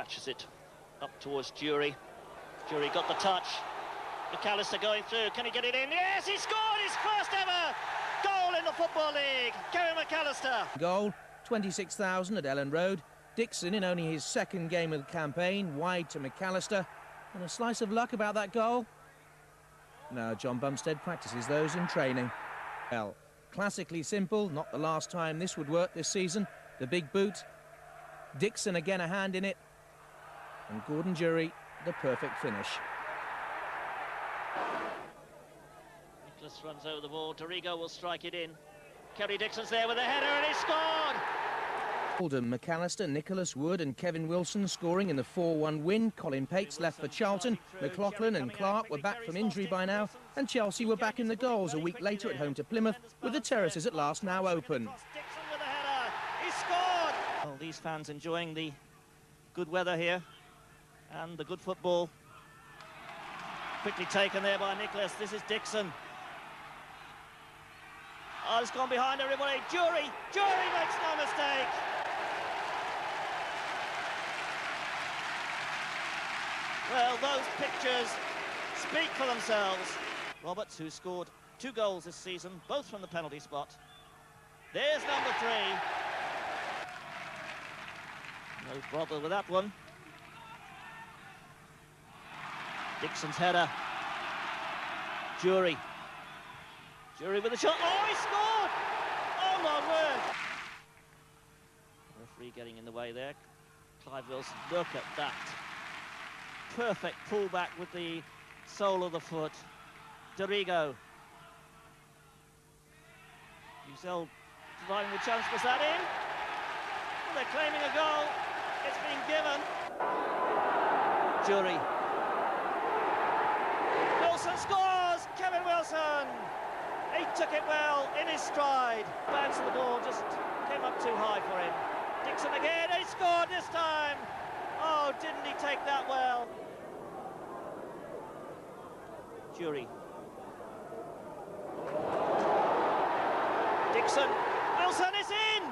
Patches it up towards Jury. Jury got the touch. McAllister going through. Can he get it in? Yes, he scored his first ever goal in the Football League. Gary McAllister. Goal, 26,000 at Ellen Road. Dixon in only his second game of the campaign, wide to McAllister. And a slice of luck about that goal? No, John Bumstead practices those in training. Well, classically simple, not the last time this would work this season. The big boot. Dixon again a hand in it. And Gordon Jury, the perfect finish. Nicholas runs over the ball. Dorigo will strike it in. Kerry Dixon's there with a header and he scored! Oldham, McAllister, Nicholas Wood and Kevin Wilson scoring in the 4-1 win. Colin Pates left for Charlton. McLaughlin and Clark were back from injury by now. And Chelsea were back in the goals a week later at home to Plymouth, with the terraces at last now open. Dixon with a header. He scored! Well, these fans enjoying the good weather here and the good football. Quickly taken there by Nicholas. This is Dixon. Oh, it's gone behind everybody. Jury makes no mistake. Well, those pictures speak for themselves. Roberts, who scored 2 goals this season, both from the penalty spot. There's number 3. No bother with that one. Dixon's header. Jury with a shot. Oh, he scored! Oh, my word! Referee getting in the way there. Clive Wilson, look at that. Perfect pullback with the sole of the foot. Dorigo. Uzel providing the chance. Was that in? Well, they're claiming a goal. It's been given. Jury. Wilson scores! Kevin Wilson! He took it well in his stride. Bounce of the ball just came up too high for him. Dixon again, he scored this time! Oh, didn't he take that well? Jury. Dixon. Wilson is in!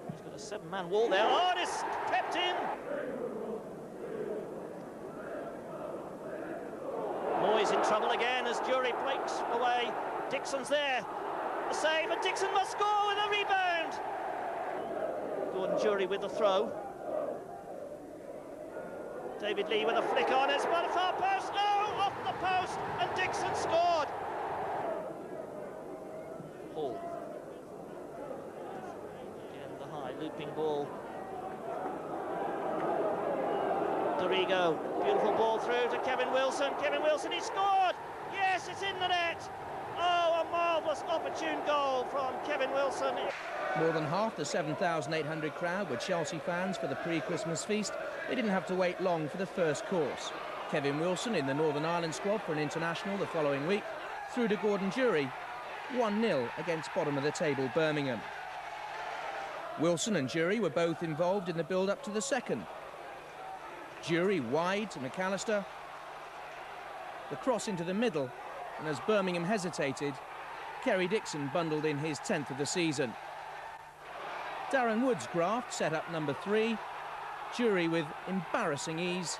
He's got a 7-man wall there. Oh, and it's crept in! Moyes in trouble again as Jury breaks away. Dixon's there. The save, and Dixon must score with a rebound! Gordon Jury with the throw. David Lee with a flick on, it's by the far post, no, off the post, and Dixon scored! Hall. Again, the high looping ball. Dorigo, beautiful ball through to Kevin Wilson. Kevin Wilson, he scored! Yes, it's in the net! Oh, a marvellous opportune goal from Kevin Wilson. More than half the 7,800 crowd were Chelsea fans for the pre-Christmas feast. They didn't have to wait long for the first course. Kevin Wilson in the Northern Ireland squad for an international the following week, through to Gordon Jury, 1-0 against bottom-of-the-table Birmingham. Wilson and Jury were both involved in the build-up to the second. Jury wide to McAllister. The cross into the middle, and as Birmingham hesitated, Kerry Dixon bundled in his 10th of the season. Darren Wood's graft set up number 3. Jury with embarrassing ease,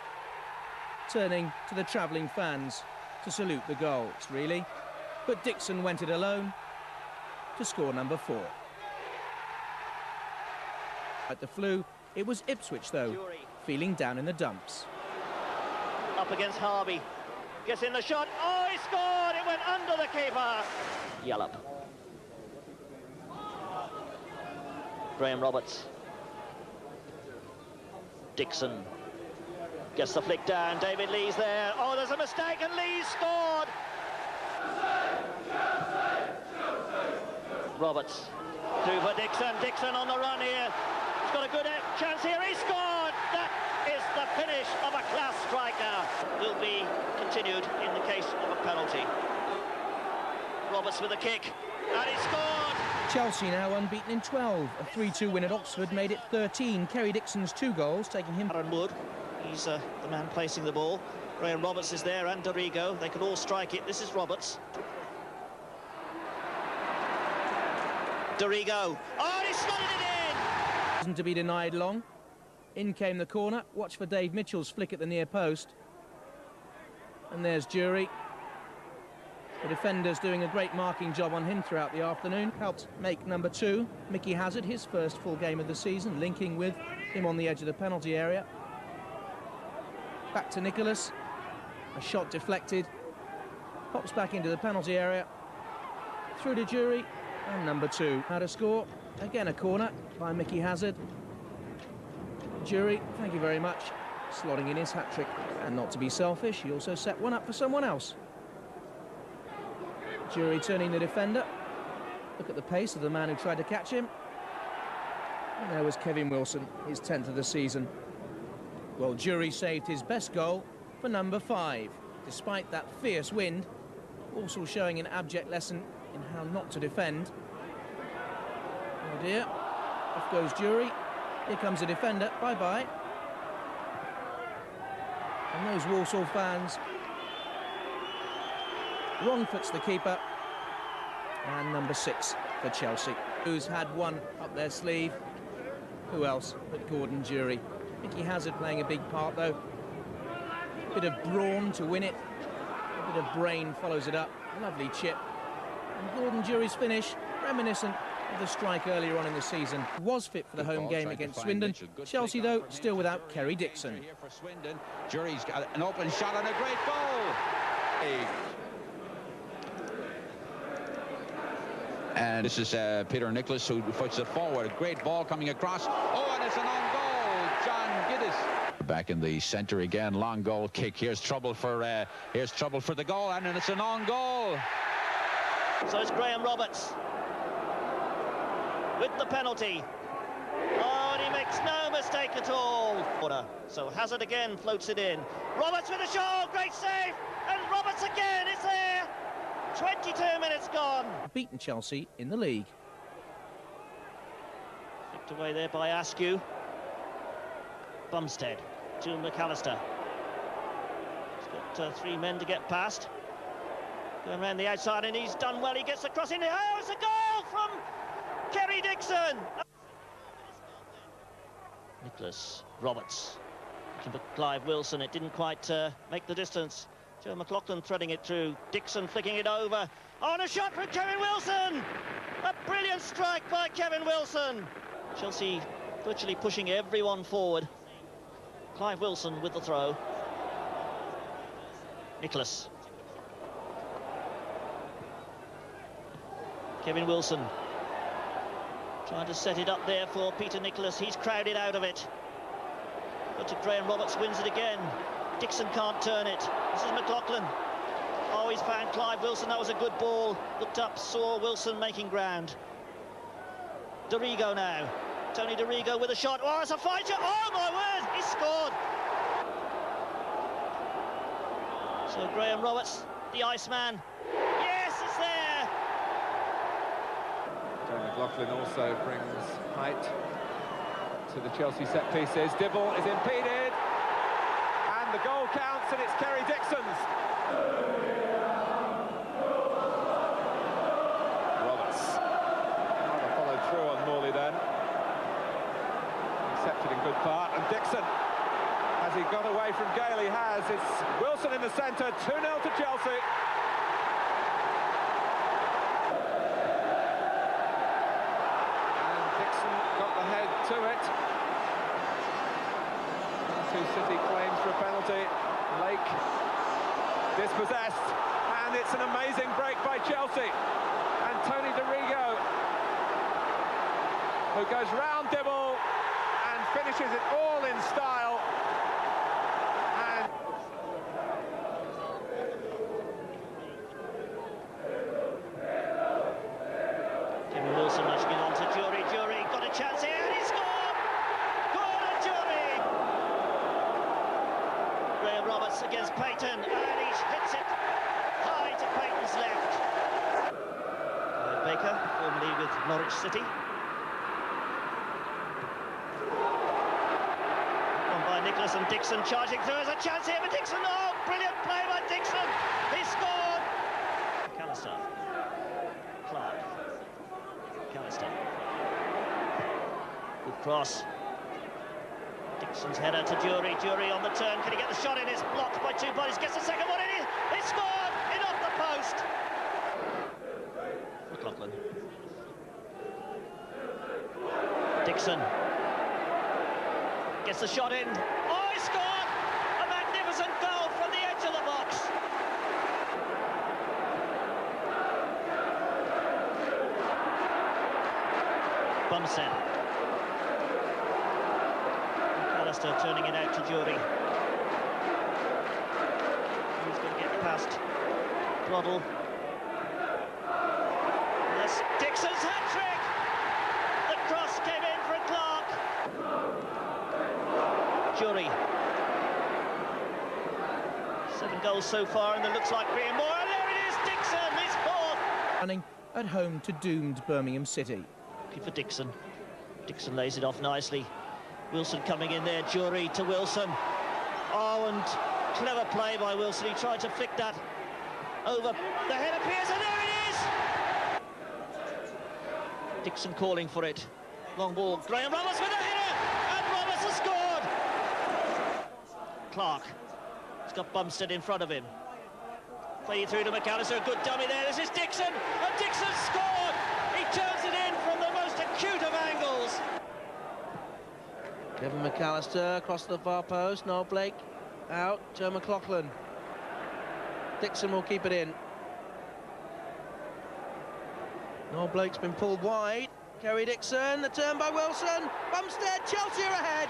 turning to the travelling fans to salute the goals, really. But Dixon went it alone to score number 4. At the flu, it was Ipswich, though, Jury. feeling down in the dumps. Up against Harvey. Gets in the shot. Oh, he scored! It went under the keeper. Yallop. Graham Roberts. Dixon. Gets the flick down. David Lee's there. Oh, there's a mistake and Lee's scored! Roberts. Through for Dixon. Dixon on the run here. He's got a good chance here. He scored! That is the finish of a class striker. Will be continued in the case of a penalty. Roberts with a kick, and he scored! Chelsea now unbeaten in 12. A 3-2 win at Oxford made it 13. Kerry Dixon's 2 goals, taking him... Aaron Wood, he's the man placing the ball. Graham Roberts is there, and Dorigo. They could all strike it. This is Roberts. Dorigo. Oh, and he slotted it in! Isn't to be denied long. In came the corner. Watch for Dave Mitchell's flick at the near post. And there's Jury. The defender's doing a great marking job on him throughout the afternoon. Helped make number 2, Mickey Hazard, his first full game of the season, linking with him on the edge of the penalty area. Back to Nicholas. A shot deflected. Pops back into the penalty area. Through to Jury. And number 2. How to score. Again a corner by Mickey Hazard. Jury, thank you very much. Slotting in his hat-trick. And not to be selfish, he also set one up for someone else. Jury turning the defender. Look at the pace of the man who tried to catch him. And there was Kevin Wilson, his 10th of the season. Well, Jury saved his best goal for number 5. Despite that fierce wind, also showing an abject lesson in how not to defend. Oh dear, off goes Jury. Here comes the defender, bye-bye. And those Walsall fans, wrong foot's the keeper. And number 6 for Chelsea, who's had one up their sleeve. Who else but Gordon Jury? Mickey Hazard playing a big part though. Bit of brawn to win it. A bit of brain follows it up. Lovely chip. And Gordon Jury's finish, reminiscent of the strike earlier on in the season. Was fit for the home game against Swindon. Chelsea though still without Kerry Dixon. Jury's got an open shot and a great goal. And this is Peter Nicholas who puts it forward. A great ball coming across. Oh, and it's an own goal. John Giddis. Back in the centre again. Long goal kick. Here's trouble for the goal, and it's an own goal. So it's Graham Roberts with the penalty. Oh, and he makes no mistake at all. So Hazard again floats it in. Roberts with a shot. Great save. And Roberts again. It's there. 22 minutes gone. Beaten Chelsea in the league. Picked away there by Askew. Bumstead to McAllister. He's got 3 men to get past. Going around the outside, and he's done well. He gets across in. Oh, it's a goal from Kerry Dixon. Nicholas Roberts looking for Clive Wilson. It didn't quite make the distance. Joe McLaughlin threading it through. Dixon flicking it over. Oh, and a shot from Kevin Wilson! A brilliant strike by Kevin Wilson. Chelsea virtually pushing everyone forward. Clive Wilson with the throw. Nicholas. Kevin Wilson trying to set it up there for Peter Nicholas. He's crowded out of it. But to Graham Roberts, wins it again. Dixon can't turn it. This is McLaughlin. Oh, he's found Clive Wilson. That was a good ball. Looked up, saw Wilson making ground. Dorigo now. Tony Dorigo with a shot. Oh, it's a fine shot. Oh, my word. He scored. So Graham Roberts, the Iceman. Yes, it's there. Joe McLaughlin also brings height to the Chelsea set pieces. Dibble is impeded. And the goal counts, and it's Kerry Dixon's. Roberts. Rather followed through on Morley then. Accepted in good part, and Dixon, has he got away from Gale? He has. It's Wilson in the centre, 2-0 to Chelsea. And Dixon got the head to it. City claims for a penalty. Lake dispossessed, and it's an amazing break by Chelsea. And Tony Dorigo, who goes round Dibble and finishes it all in style. And Kevin Wilson rushing it on to Jury. Jury got a chance here, and he scored! Graham Roberts against Payton, and he hits it high to Payton's left. Baker, formerly with Norwich City. On by Nicholas, and Dixon charging through. There's a chance here for Dixon. Oh, brilliant play by Dixon. He scored. McAllister. Clark. McAllister. Good cross. Dixon's header to Jury. Jury on the turn. Can he get the shot in? It's blocked by two bodies. Gets the second one in. He scored! In off the post. McLaughlin. Dixon. Gets the shot in. Oh, he scored! A magnificent goal from the edge of the box. Bumstead. McAllister turning it out to Jury. He's going to get past Broddle. Yes, Dixon's hat-trick! The cross came in for Clark. Jury. 7 goals so far, and there looks like being more. And there it is, Dixon, he's fourth. Running at home to doomed Birmingham City. For Dixon. Dixon lays it off nicely. Wilson coming in there, Jury to Wilson. Oh, and clever play by Wilson. He tried to flick that over. The head appears, and there it is! Dixon calling for it. Long ball. Graham Roberts with a header, and Roberts has scored! Clark. He's got Bumstead in front of him. Play it through to McAllister. A good dummy there. This is Dixon, and Dixon scored! He turns it in from the most acute of angles. Kevin McAllister across the far post. Noel Blake out. Joe McLaughlin. Dixon will keep it in. Noel Blake's been pulled wide. Kerry Dixon, the turn by Wilson. Bumstead, Chelsea are ahead.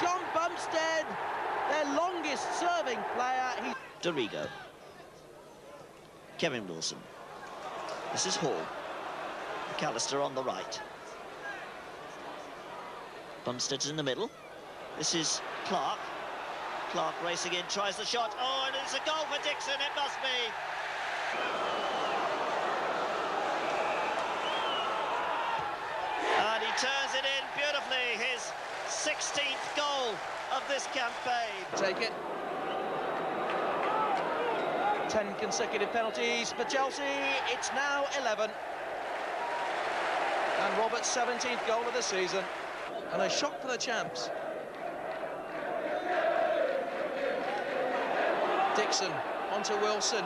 John Bumstead, their longest serving player. Dorigo. Kevin Wilson. This is Hall. McAllister on the right. Bumstead's in the middle. This is Clark. Clark racing in, tries the shot. Oh, and it's a goal for Dixon, it must be. And he turns it in beautifully, his 16th goal of this campaign. Take it. 10 consecutive penalties for Chelsea. It's now 11. And Roberts' 17th goal of the season. And a shock for the champs. Dixon onto Wilson.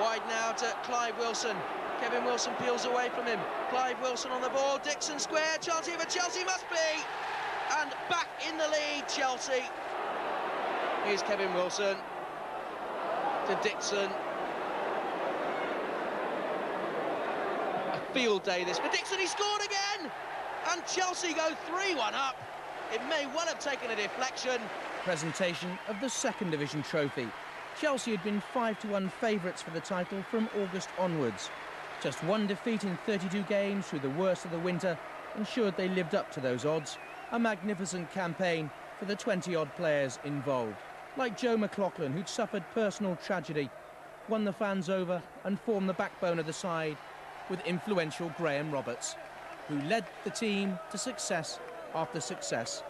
Wide now to Clive Wilson. Kevin Wilson peels away from him. Clive Wilson on the ball. Dixon square. Chance here for Chelsea, must be. And back in the lead, Chelsea. Here's Kevin Wilson to Dixon. A field day this for Dixon. He scored again. And Chelsea go 3-1 up. It may well have taken a deflection. Presentation of the second division trophy. Chelsea had been 5-1 favourites for the title from August onwards. Just one defeat in 32 games through the worst of the winter ensured they lived up to those odds. A magnificent campaign for the 20-odd players involved. Like Joe McLaughlin, who'd suffered personal tragedy, won the fans over and formed the backbone of the side with influential Graham Roberts, who led the team to success after success.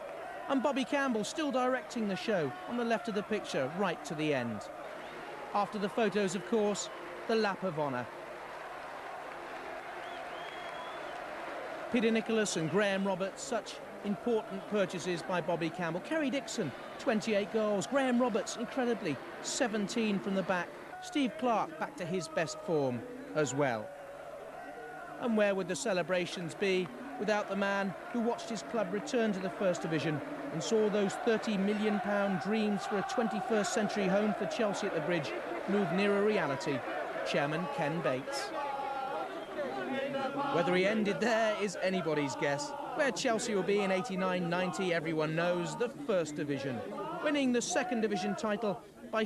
And Bobby Campbell still directing the show on the left of the picture right to the end. After the photos, of course, the lap of honour. Peter Nicholas and Graham Roberts, such important purchases by Bobby Campbell. Kerry Dixon, 28 goals. Graham Roberts, incredibly, 17 from the back. Steve Clark back to his best form as well. And where would the celebrations be without the man who watched his club return to the First Division and saw those £30 million dreams for a 21st century home for Chelsea at the Bridge move nearer reality? Chairman Ken Bates. Whether he ended there is anybody's guess. Where Chelsea will be in 89-90, everyone knows, the First Division, winning the Second Division title by